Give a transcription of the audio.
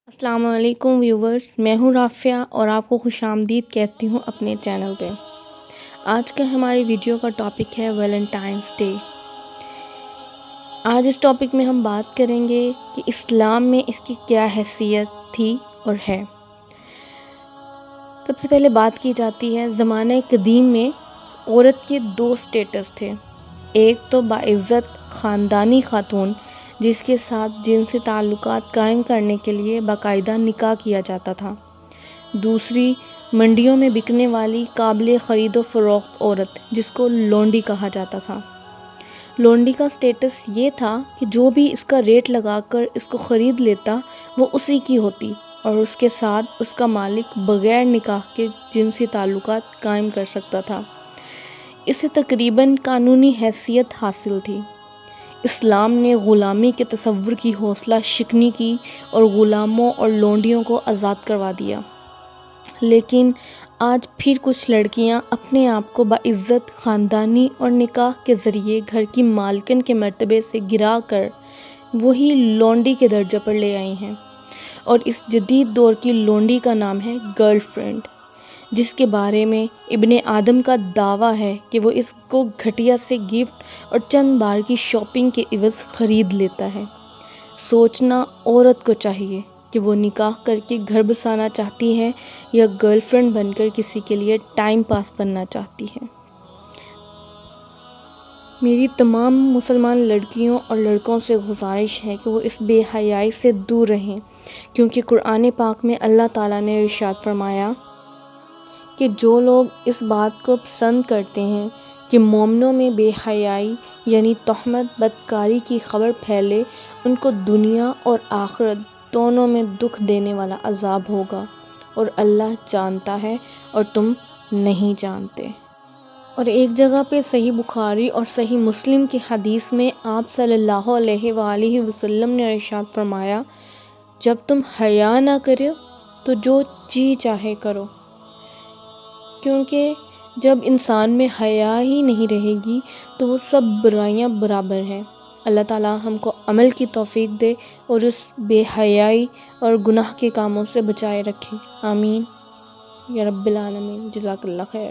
السلام علیکم ویورز، میں ہوں رافیہ اور آپ کو خوش آمدید کہتی ہوں اپنے چینل پہ۔ آج کا ہماری ویڈیو کا ٹاپک ہے ویلنٹائنس ڈے۔ آج اس ٹاپک میں ہم بات کریں گے کہ اسلام میں اس کی کیا حیثیت تھی اور ہے۔ سب سے پہلے بات کی جاتی ہے زمانہ قدیم میں عورت کے دو سٹیٹس تھے۔ ایک تو باعزت خاندانی خاتون جس کے ساتھ جنسی تعلقات قائم کرنے کے لیے باقاعدہ نکاح کیا جاتا تھا، دوسری منڈیوں میں بکنے والی قابل خرید و فروخت عورت جس کو لونڈی کہا جاتا تھا۔ لونڈی کا سٹیٹس یہ تھا کہ جو بھی اس کا ریٹ لگا کر اس کو خرید لیتا وہ اسی کی ہوتی اور اس کے ساتھ اس کا مالک بغیر نکاح کے جنسی تعلقات قائم کر سکتا تھا۔ اسے تقریباً قانونی حیثیت حاصل تھی۔ اسلام نے غلامی کے تصور کی حوصلہ شکنی کی اور غلاموں اور لونڈیوں کو آزاد کروا دیا، لیکن آج پھر کچھ لڑکیاں اپنے آپ کو باعزت خاندانی اور نکاح کے ذریعے گھر کی مالکن کے مرتبے سے گرا کر وہی لونڈی کے درجہ پر لے آئی ہیں، اور اس جدید دور کی لونڈی کا نام ہے گرل فرینڈ، جس کے بارے میں ابن آدم کا دعویٰ ہے کہ وہ اس کو گھٹیا سے گفٹ اور چند بار کی شاپنگ کے عوض خرید لیتا ہے۔ سوچنا عورت کو چاہیے کہ وہ نکاح کر کے گھر بسانا چاہتی ہے یا گرل فرینڈ بن کر کسی کے لیے ٹائم پاس بننا چاہتی ہے۔ میری تمام مسلمان لڑکیوں اور لڑکوں سے گزارش ہے کہ وہ اس بے حیائی سے دور رہیں، کیونکہ قرآن پاک میں اللہ تعالیٰ نے ارشاد فرمایا کہ جو لوگ اس بات کو پسند کرتے ہیں کہ مومنوں میں بے حیائی یعنی تہمت بدکاری کی خبر پھیلے، ان کو دنیا اور آخرت دونوں میں دکھ دینے والا عذاب ہوگا، اور اللہ جانتا ہے اور تم نہیں جانتے۔ اور ایک جگہ پہ صحیح بخاری اور صحیح مسلم کی حدیث میں آپ صلی اللہ علیہ وآلہ وسلم نے ارشاد فرمایا، جب تم حیا نہ کرو تو جو جی چاہے کرو، کیونکہ جب انسان میں حیا ہی نہیں رہے گی تو وہ سب برائیاں برابر ہیں۔ اللہ تعالیٰ ہم کو عمل کی توفیق دے اور اس بے حیائی اور گناہ کے کاموں سے بچائے رکھے، آمین یا رب العالمین۔ جزاک اللہ خیر۔